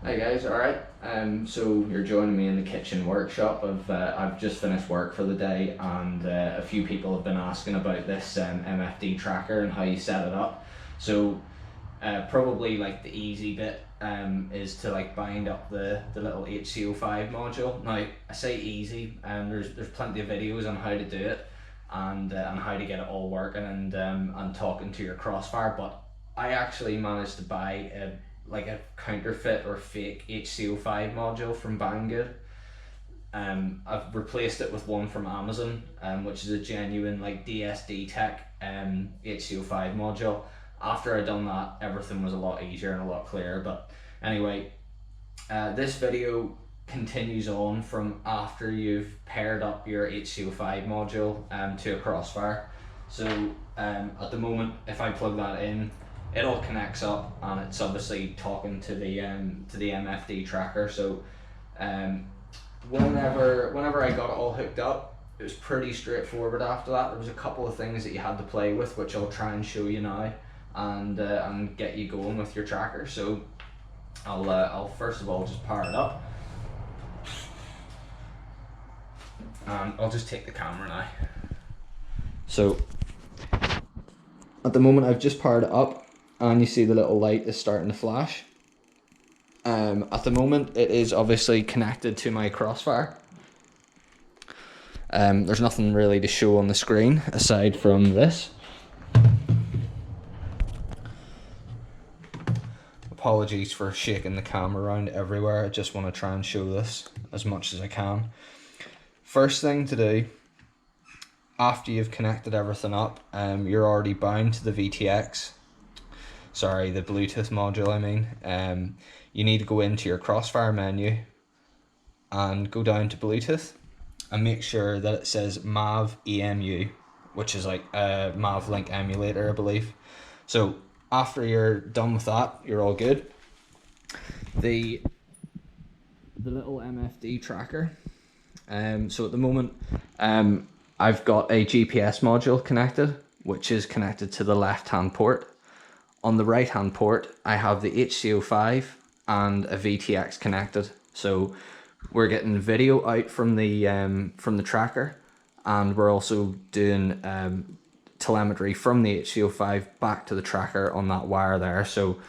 Hi guys, alright. So you're joining me in the kitchen workshop. I've just finished work for the day, and a few people have been asking about this MFD tracker and how you set it up. So probably like the easy bit is to like bind up the little HC-05 module. Now I say easy, there's plenty of videos on how to do it and how to get it all working and talking to your Crossfire, but I actually managed to buy a counterfeit or fake HC-05 module from Banggood. I've replaced it with one from Amazon, which is a genuine like DSD Tech HC-05 module. After I'd done that, everything was a lot easier and a lot clearer. But anyway, this video continues on from after you've paired up your HC-05 module to a Crossfire. So at the moment, if I plug that in, it all connects up and it's obviously talking to the MFD tracker. So whenever I got it all hooked up, it was pretty straightforward. After that, there was a couple of things that you had to play with, which I'll try and show you now and get you going with your tracker. So I'll first of all just power it up, and I'll just take the camera now. So at the moment I've just powered it up, and you see the little light is starting to flash. At the moment it is obviously connected to my Crossfire. There's nothing really to show on the screen aside from this. Apologies for shaking the camera around everywhere. I just want to try and show this as much as I can. First thing to do, after you've connected everything up, you're already bound to the VTX. Sorry, the Bluetooth module I mean. You need to go into your Crossfire menu and go down to Bluetooth and make sure that it says MAV EMU, which is like a MAV Link emulator, I believe. So after you're done with that, you're all good. The little MFD tracker. So at the moment, I've got a GPS module connected, which is connected to the left-hand port. On the right-hand port, I have the HC-05 and a VTX connected. So we're getting video out from the tracker, and we're also doing telemetry from the HC-05 back to the tracker on that wire there. So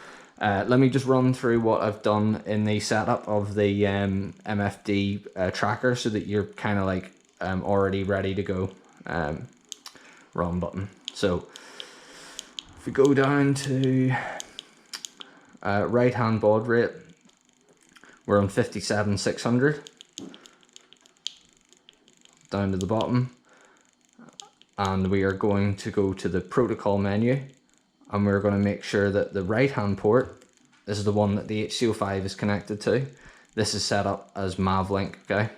let me just run through what I've done in the setup of the MFD tracker so that you're kind of like already ready to go. Run button. So if we go down to right hand baud rate, we're on 57,600. Down to the bottom, and we are going to go to the protocol menu, and we're going to make sure that the right hand port is the one that the HC-05 is connected to. This is set up as MAV Link, okay?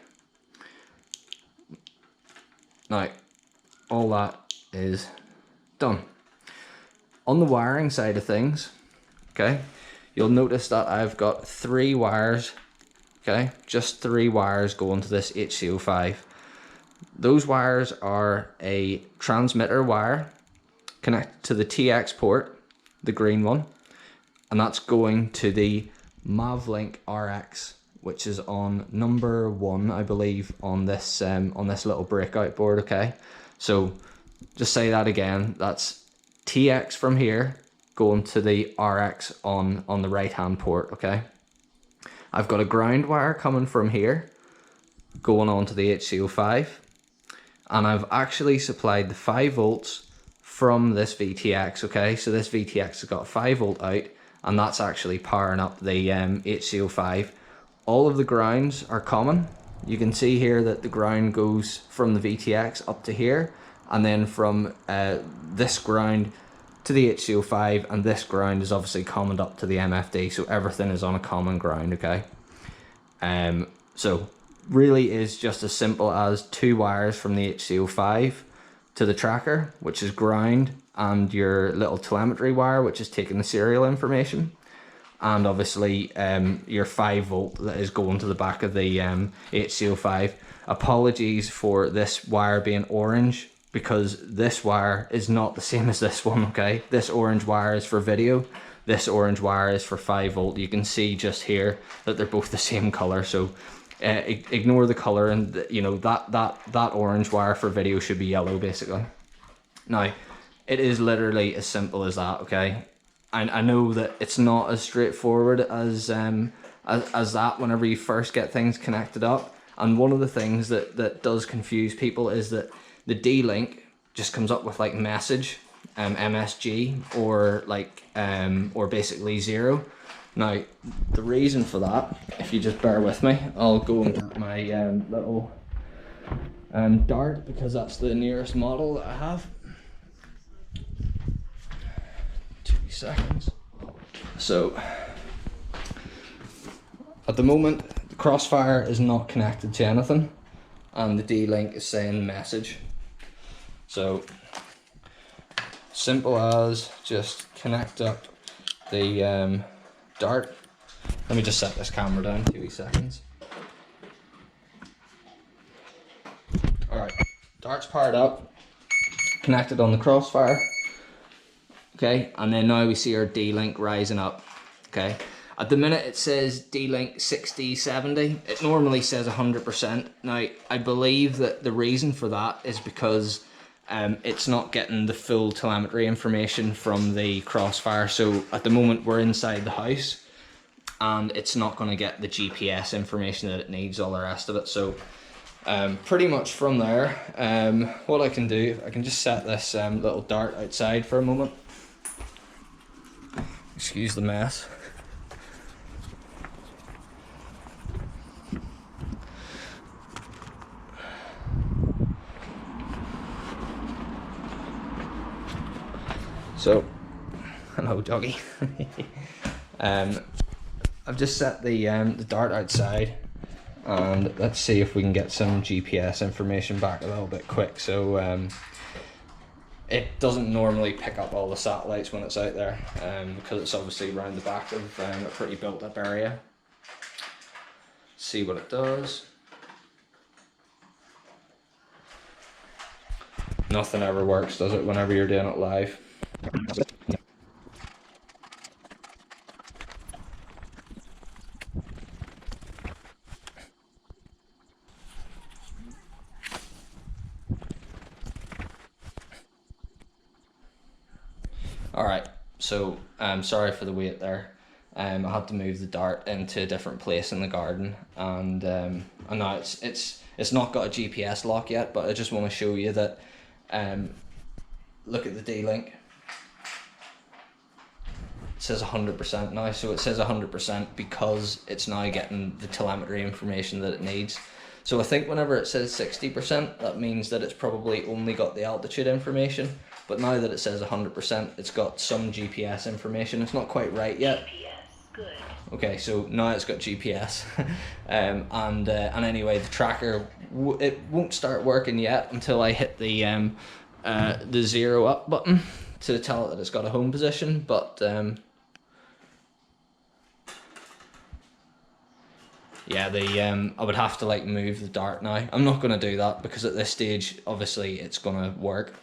Now, all that is done. On the wiring side of things, okay, you'll notice that I've got 3 wires, okay, just 3 wires going to this HC-05. Those wires are a transmitter wire connected to the TX port, the green one, and that's going to the MAV Link RX, which is on number 1, I believe, on this little breakout board, okay? So just say that again, that's TX from here going to the RX on the right hand port, okay? I've got a ground wire coming from here going on to the HC-05, and I've actually supplied the 5 volts from this VTX, okay? So this VTX has got 5 volt out, and that's actually powering up the HC-05. All of the grounds are common. You can see here that the ground goes from the VTX up to here, and then from this ground to the HC-05, and this ground is obviously commoned up to the MFD, so everything is on a common ground, okay? So really is just as simple as 2 wires from the HC-05 to the tracker, which is ground, and your little telemetry wire, which is taking the serial information, and obviously your 5 volt that is going to the back of the HC-05. Apologies for this wire being orange, because this wire is not the same as this one, okay? This orange wire is for video, this orange wire is for 5 volt. You can see just here that they're both the same color, so ignore the color, and you know that orange wire for video should be yellow basically. Now, it is literally as simple as that, okay? I know that it's not as straightforward as that whenever you first get things connected up. And one of the things that does confuse people is that the D-Link just comes up with like message, MSG, or like or basically 0. Now, the reason for that, if you just bear with me, I'll go into my little dart, because that's the nearest model that I have. 2 seconds. So, at the moment, the Crossfire is not connected to anything, and the D-Link is saying message. So, simple as just connect up the dart. Let me just set this camera down, 2 seconds. Alright, dart's powered up, connected on the Crossfire. Okay, and then now we see our D-Link rising up. Okay, at the minute it says D-Link 60, 70. It normally says 100%. Now, I believe that the reason for that is because it's not getting the full telemetry information from the Crossfire. So at the moment we're inside the house, and it's not going to get the GPS information that it needs, all the rest of it. So pretty much from there, what I can do, I can just set this little dart outside for a moment. Excuse the mess. So, hello doggy. I've just set the dart outside, and let's see if we can get some GPS information back a little bit quick. So it doesn't normally pick up all the satellites when it's out there, because it's obviously around the back of a pretty built up area. Let's see what it does. Nothing ever works, does it, whenever you're doing it live? Alright, so sorry for the wait there. I had to move the dart into a different place in the garden, and now it's not got a GPS lock yet, but I just want to show you that. Look at the D-Link. It says 100% now, so it says 100% because it's now getting the telemetry information that it needs. So I think whenever it says 60%, that means that it's probably only got the altitude information. But now that it says 100%, it's got some GPS information. It's not quite right yet. GPS, good. Okay, so now it's got GPS. And anyway, the tracker, it won't start working yet until I hit the 0 up button to tell it that it's got a home position. But yeah, I would have to like move the dart now. I'm not going to do that because at this stage, obviously, it's going to work.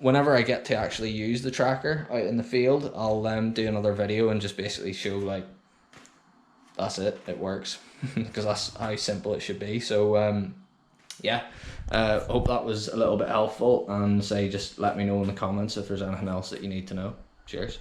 Whenever I get to actually use the tracker out in the field, I'll do another video and just basically show like, that's it, it works, because that's how simple it should be. So yeah, hope that was a little bit helpful, and just let me know in the comments if there's anything else that you need to know. Cheers.